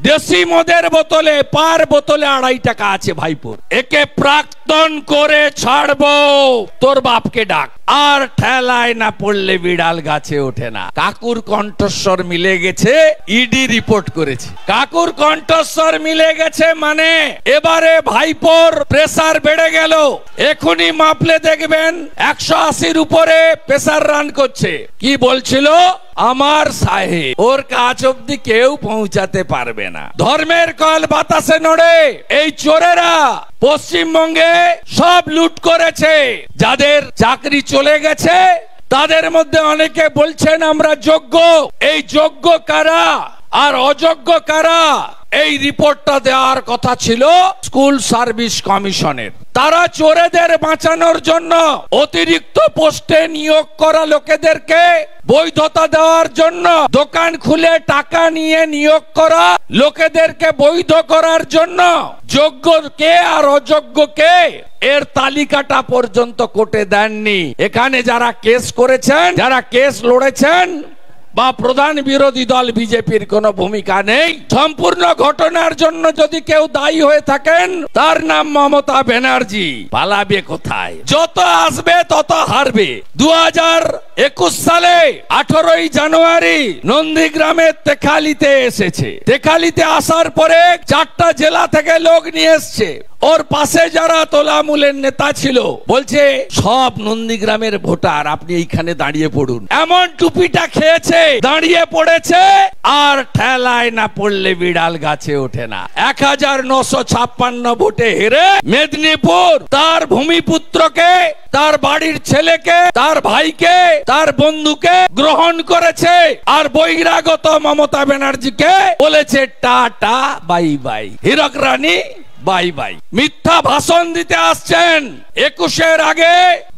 দেশি মদের বোতলে পার বোতলে 2.5 টাকা আছে ভাইপোর। একে প্রাক্তন করে ছাড়বো, তোর বাপকে ডাক। আর ঠেলায় না পড়লে বিড়াল গাছে ওঠে না। কাকুর কণ্ঠস্বর মিলে গেছে, ইডি রিপোর্ট করেছে। কাকুর কণ্ঠস্বর মিলে গেছে মানে এবারে ভাইপোর প্রেসার বেড়ে গেল। এখনই মাপলে দেখবেন 180-র উপরে প্রেসার রান করছে। কি বলছিল? আমার সাহেব, ওর কাজ অব্দি কেউ পৌঁছাতে পারবে না। ধর্মের কল বাতাসে নড়ে। এই চোরেরা পশ্চিমবঙ্গে সব লুট করেছে। যাদের চাকরি চলে গেছে তাদের মধ্যে অনেকে বলছেন আমরা যোগ্য। এই যোগ্য কারা আর অযোগ্য কারা, এই রিপোর্টটা দেওয়ার কথা ছিল স্কুল সার্ভিস কমিশনের। তারা চোরেদের বাঁচানোর জন্য অতিরিক্ত পোস্টে নিয়োগ করা লোকেদেরকে বৈধতা দেওয়ার জন্য, দোকান খুলে টাকা নিয়ে নিয়োগ করা লোকেদেরকে বৈধ করার জন্য যোগ্য কে আর অযোগ্য কে এর তালিকাটা পর্যন্ত কোর্টে দেননি। এখানে যারা কেস করেছেন, যারা কেস লড়েছেন বা প্রধান বিরোধী দল বিজেপির কোনো ভূমিকা নেই। সম্পূর্ণ ঘটনার জন্য যদি কেউ দায়ী হয়ে থাকেন তার নাম মমতা ব্যানার্জি। পালাবে কোথায়? যত আসবে তত হারবে। 2021 সালে 18ই জানুয়ারি নন্দীগ্রামের তেখালিতে এসেছে। তেখালিতে আসার পরে 4টা জেলা থেকে লোক নিয়ে এসছে। ওর পাশে যারা তোলামূলের নেতা ছিল বলছে সব নন্দীগ্রামের ভোটার, আপনি এইখানে দাঁড়িয়ে পড়ুন। এমন টুপিটা খেয়েছে, দাঁড়িয়ে পড়েছে। আর ঠেলায় না পড়লে বিড়াল গাছে ওঠে না। 1956 ভোটে হেরে মেদিনীপুর তার ভূমিপুত্রকে, তার বাড়ির ছেলেকে, তার ভাইকে, তার বন্ধুকে গ্রহণ করেছে। আর বহিরাগত মমতা ব্যানার্জিকে বলেছে টাটা বাই বাই, হীরক রানী বাই বাই। মিথ্যা ভাষণ দিতে আসছেন। 21-এর আগে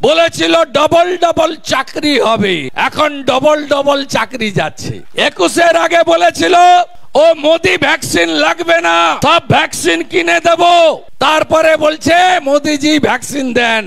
বলেছিল ডবল ডবল চাকরি হবে, এখন ডবল ডবল চাকরি যাচ্ছে। 21-এর আগে বলেছিল ও মোদি ভ্যাকসিন লাগবে না, সব ভ্যাকসিন কিনে দেব। তারপরে বলছে মোদিজি ভ্যাকসিন দেন,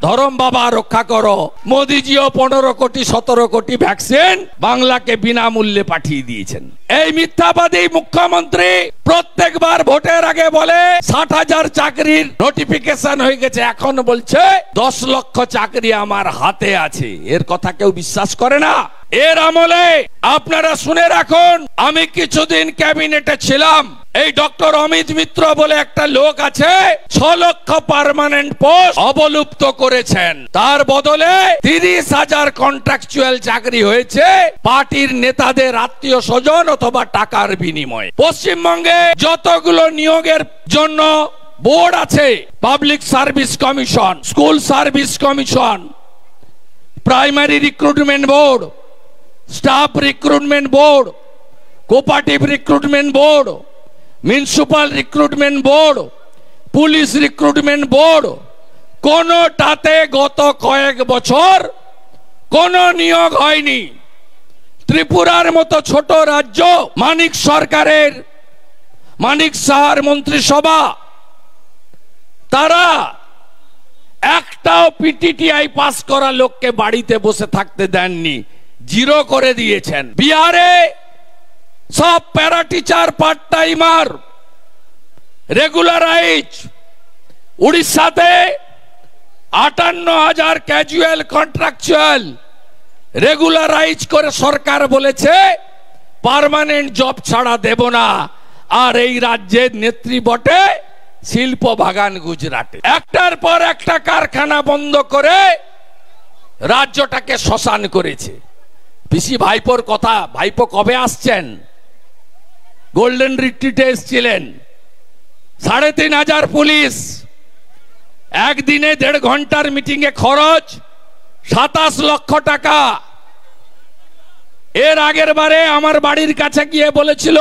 ধরম বাবা রক্ষা করো। মোদিজিও 15 কোটি 17 কোটি ভ্যাকসিন বাংলাকে বিনামূল্যে পাঠিয়ে দিয়েছেন। এই মিথ্যাবাদী মুখ্যমন্ত্রী প্রত্যেকবার ভোটের আগে বলে 60,000 চাকরির নোটিফিকেশন হয়ে গেছে, এখন বলছে 10 লক্ষ চাকরি আমার হাতে আছে। এর কথা কেউ বিশ্বাস করে না। এর আমলে আপনারা শুনে রাখুন, আমি কিছুদিন ক্যাবিনেটে ছিলাম। এই ডক্টর অমিত মিত্র বলে একটা লোক আছে, 6 লক্ষ পার্মানেন্ট পোস্ট অবলুপ্ত করেছেন। তার বদলে 30,000 কন্ট্রাকচুয়াল চাকরি হয়েছে পার্টির নেতাদের আত্মীয় স্বজন অথবা টাকার বিনিময়ে। পশ্চিমবঙ্গে যতগুলো নিয়োগের জন্য বোর্ড আছে, public service commission, school service commission, primary recruitment board, staff recruitment board, cooperative recruitment board, municipal recruitment board, police recruitment board, কোনটাতে গত কয়েক বছর কোন নিয়োগ হয়নি। ত্রিপুরার মতো ছোট রাজ্য, মানিক সরকারের, মানিক সাহার মন্ত্রিসভা, তারা একটাও পিটিটিআই পাস করা লোককে বাড়িতে বসে থাকতে দেননি, জিরো করে দিয়েছেন। বিহারে সব para teacher part timer regularise. উড়িষ্যাতে 58,000 ক্যাজুয়াল কন্ট্রাকচুয়াল রেগুলারাইজ করে সরকার বলেছে পার্মানেন্ট জব ছাড়া দেব না। আর এই রাজ্যের নেত্রী বটে শিল্প বাগান গুজরাটে। একটার পর একটা কারখানা বন্ধ করে রাজ্যটাকে শ্মশান করেছে। পিসি ভাইপোর কথা, ভাইপো কবে আসছেন? গোল্ডেন রিট্রিটে এসেছিলেন। 3,500 পুলিশ, একদিনে 1.5 ঘন্টার মিটিং এ খরচ 27 লক্ষ টাকা। এর আগের বারে আমার বাড়ির কাছে গিয়ে বলেছিল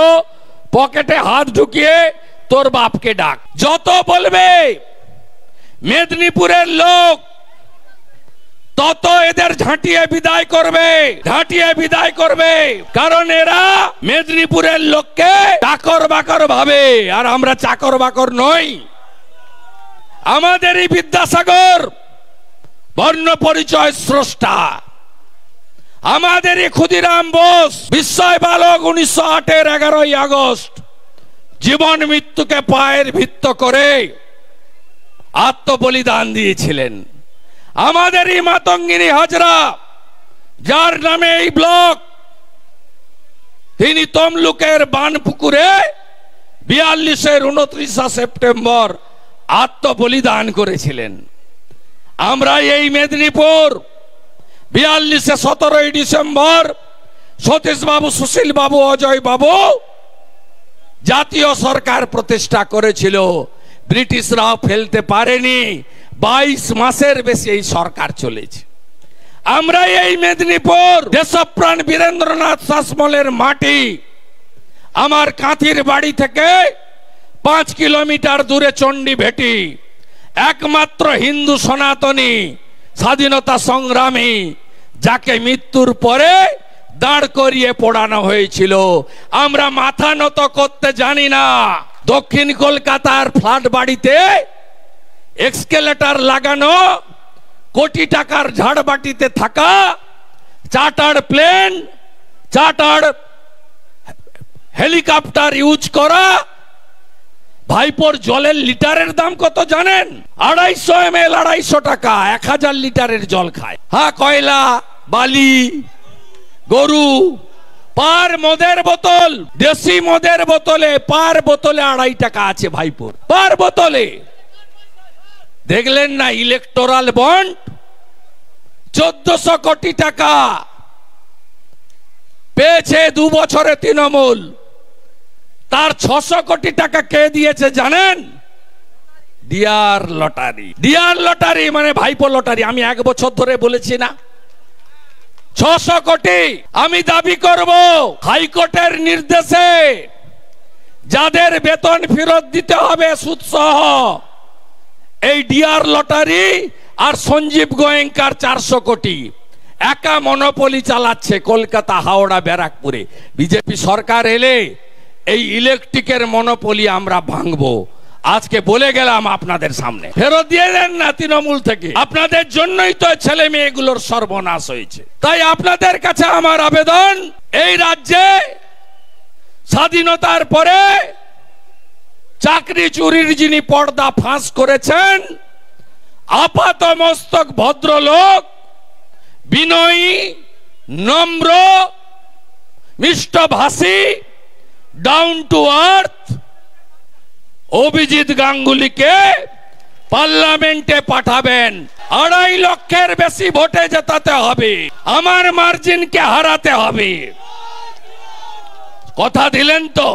পকেটে হাত ঢুকিয়ে তোর বাপকে ডাক। যত বলবে মেদিনীপুরের লোক তত এদের ঝাঁটিয়ে বিদায় করবে, ঝাঁটিয়ে বিদায় করবে। কারণ এরা মেদিনীপুরের লোককে চাকর বাকর ভাবে, আর আমরা চাকর বাকর নই। আমাদেরই বিদ্যাসাগর বর্ণ পরিচয় স্রষ্টা, আমাদেরই ক্ষুদিরাম বোস বিস্ময় বালক 1908-এর 11ই আগস্ট জীবন মৃত্যুকে পায়ের ভিত্ত করে আত্মবলিদান দিয়েছিলেন। আমাদেরই মাতঙ্গিনী হাজরা, যার নামে এই ব্লক, তিনি তমলুকের বানপুকুরে 42-এর 29 সেপ্টেম্বর আত্মবলিদান করেছিলেন। আমরা এই মেদিনীপুর 42-এ 17ই ডিসেম্বর সতীশ বাবু, সুশীল বাবু, অজয় বাবু জাতীয় সরকার প্রতিষ্ঠা করেছিল। ব্রিটিশরাও ফেলতে পারেনি। 22 মাসের বেশি এই সরকার চলেছে। আমরা এই মেদিনীপুর দেশপ্রাণ বীরেন্দ্রনাথ শাসমলের মাটি। আমার কাঁথির বাড়ি থেকে 5 কিলোমিটার দূরে চণ্ডীভেটি, একমাত্র হিন্দু সনাতনী স্বাধীনতা সংগ্রামী, যাকে মৃত্যুর পরে দাঁড় করিয়ে পোড়ানো হয়েছিল। আমরা মাথা নত করতে জানি না। দক্ষিণ কলকাতার ফ্ল্যাট বাড়িতে এক্সকেলেটর লাগানো, কোটি টাকার ঝাড়বাটিতে থাকা, chartered plane, chartered helicopter use করা। ভাইপোর জলের লিটারের দাম কত জানেন? 250 ml 250 টাকা। 1000 লিটারের জল খায়। হ্যাঁ, কয়লা, বালি, গরু। পার মদের বোতল, দেশি মদের বোতলে পার বোতলে 2.5 টাকা আছে ভাইপোর, পার বোতলে। দেখলেন না ইলেকটোরাল বন্ড 1400 কোটি টাকা পেয়েছে 2 বছরে তৃণমূল। তার 600 কোটি টাকা কে দিয়েছে জানেন? Dear lottery. ডিয়ার লটারি মানে ভাইপো লটারি। আমি 1 বছর ধরে বলেছি না, 600 কোটি। আমি দাবি করব হাইকোর্টের নির্দেশে যাদের বেতন ফেরত দিতে হবে সুদ সহ, এই ডিয়ার লটারি আর সঞ্জীব গোয়েঙ্কার 400 কোটি একা মনোপলি চালাচ্ছে কলকাতা, হাওড়া, ব্যারাকপুরে। বিজেপি সরকার এলে এই ইলেকট্রিকের মনোপলি আমরা ভাঙবো। আজকে বলে গেলাম আপনাদের সামনে, ফেরত দিয়ে দেন না তৃণমূল থেকে। আপনাদের জন্যই তো ছেলে মেয়েগুলোর সর্বনাশ হয়েছে। তাই আপনাদের কাছে আমার আবেদন, এই রাজ্যে স্বাধীনতার পরে চাকরি চুরির যিনি পর্দা ফাঁস করেছেন, আপাত মস্তক ভদ্রলোক, বিনয়ী, নম্র, মিষ্টভাষী, ডাউন টু আর্থ অভিজিৎ গাঙ্গুলিকে পার্লামেন্টে পাঠাবেন। 2.5 লক্ষের বেশি ভোটে জেতাতে হবে। আমার মার্জিনকে হারাতে হবে। কথা দিলেন তো?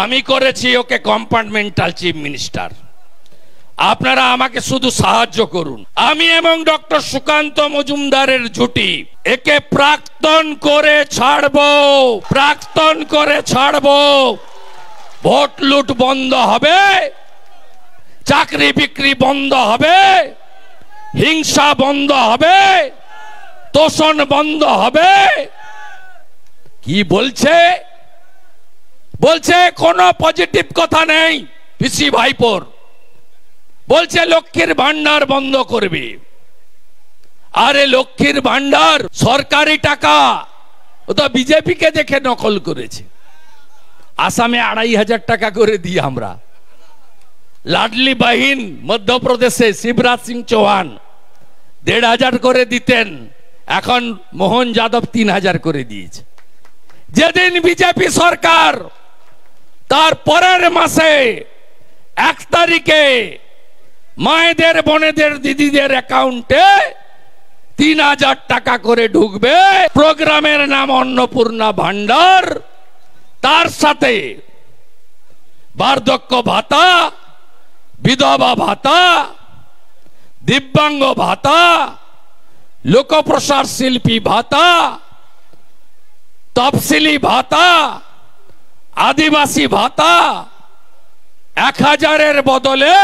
আমি করেছি ওকে কম্পার্টমেন্টাল চিফ মিনিস্টার। আপনারা আমাকে শুধু সাহায্য করুন। আমি এবং ডক্টর সুকান্ত মজুমদারের জুটি একে প্রাক্তন করে ছাড়বো, প্রাক্তন করে ছাড়বো। ভোট লুট বন্ধ হবে, চাকরি বিক্রি বন্ধ হবে, হিংসা বন্ধ হবে, তোষণ বন্ধ হবে। কি বলছে? বলছে কোনো পজিটিভ কথা নেই পিসি ভাইপোর। বলছে লক্ষ্মীর ভান্ডার বন্ধ করবে। আরে লক্ষ্মীর ভান্ডার সরকারি টাকা, ও তো বিজেপি কে দেখে নকল করেছে। আসামে 2500 টাকা করে দিই আমরা। লাডলি বাহিন মধ্যপ্রদেশে শিবরাজ সিং চৌহান 1500 করে দিতেন, এখন মোহন যাদব 3000 করে দিয়েছে। যেদিন বিজেপি সরকার তার পরের মাসে 1 তারিখে মায়েদের, বোনেদের, দিদিদের অ্যাকাউন্টে 3000 টাকা করে ঢুকবে, প্রোগ্রামের নাম অন্নপূর্ণা ভান্ডার, তার সাথে বার্ধক্য ভাতা, বিধবা ভাতা, দিব্যাঙ্গ ভাতা, লোকপ্রসার শিল্পী ভাতা, তফসিলি ভাতা, আদিবাসী ভাতা 1000-এর বদলে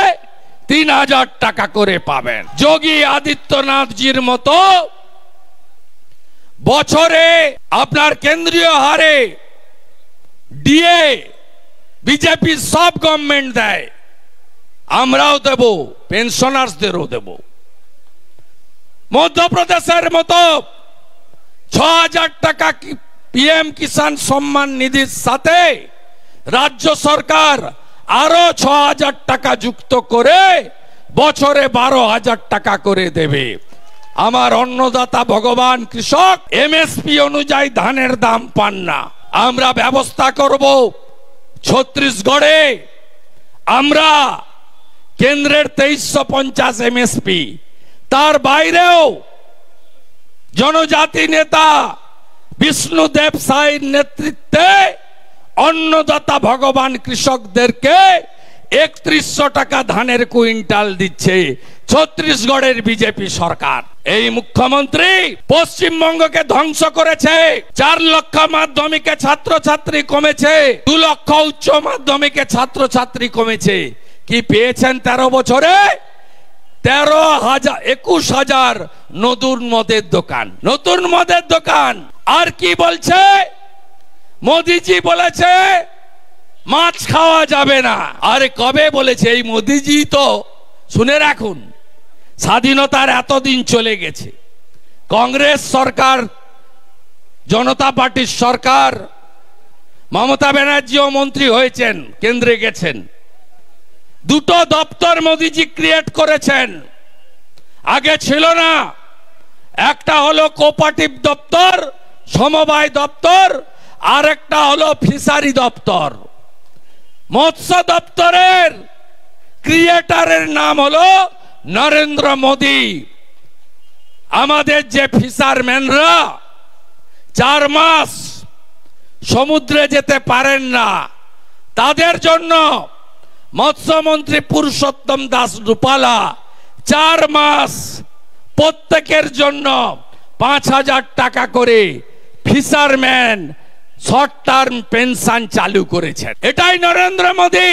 3000 টাকা করে পাবেন। যোগী আদিত্যনাথজির মতো বছরে আপনার কেন্দ্রীয় হারে ডিএ বিজেপি সব গভর্নমেন্ট দেয়, আমরাও দেব, পেনশনার্সদেরও দেব। মধ্যপ্রদেশের মতো 6000 টাকা পিএম কিষাণ সম্মান নিধির সাথে রাজ্য সরকার আরো 6,000 টাকা যুক্ত করে বছরে 12,000 টাকা করে দেবে। আমার অন্নদাতা ভগবান কৃষক এমএসপি অনুযায়ী ধানের দাম পান না। আমরা ব্যবস্থা করব ছত্তিশগড়ে আমরা কেন্দ্রের 2350 এমএসপি, তার বাইরেও জনজাতি নেতা বিষ্ণুদেব সাইর নেতৃত্বে অন্নদাতা ভগবান কৃষকদেরকে 3100 টাকা ধানের কুইন্টাল দিচ্ছে ছত্তিশগড়ের বিজেপি সরকার। এই মুখ্যমন্ত্রী পশ্চিমবঙ্গকে ধ্বংস করেছে। 4 লক্ষ মাধ্যমিকে ছাত্রছাত্রী কমেছে, 2 লক্ষ উচ্চ মাধ্যমিকে ছাত্রছাত্রী কমেছে। কি পেয়েছেন 13 বছরে? 21,000 নতুন মদের দোকান, নতুন মদের দোকান। আর কি বলছে মোদিজি? বলেছে মাছ খাওয়া যাবে না। আরে কবে বলেছে? এই মোদিজি তো, শুনে রাখুন, স্বাধীনতার এতদিন চলে গেছে, কংগ্রেস সরকার, জনতা পার্টির সরকার, মমতা ব্যানার্জিও মন্ত্রী হয়েছেন, কেন্দ্রে গেছেন, 2টো দপ্তর মোদিজি ক্রিয়েট করেছেন, আগে ছিল না। একটা হলো কোঅপারেটিভ দপ্তর, সমবায় দপ্তর, আর একটা হলো ফিশারি দপ্তর। মৎস্য দপ্তরের ক্রিয়েটারের নাম হলো নরেন্দ্র মোদি। আমাদের যে ফিশারম্যানরা 4 মাস সমুদ্রে যেতে পারেন না, তাদের জন্য মৎস্যমন্ত্রী পুরুষোত্তম দাস রূপালা 4 মাস প্রত্যেকের জন্য 5,000 টাকা করে ফিশারম্যান শর্ট টার্ম পেনশন চালু করেছেন। এটাই নরেন্দ্র মোদি।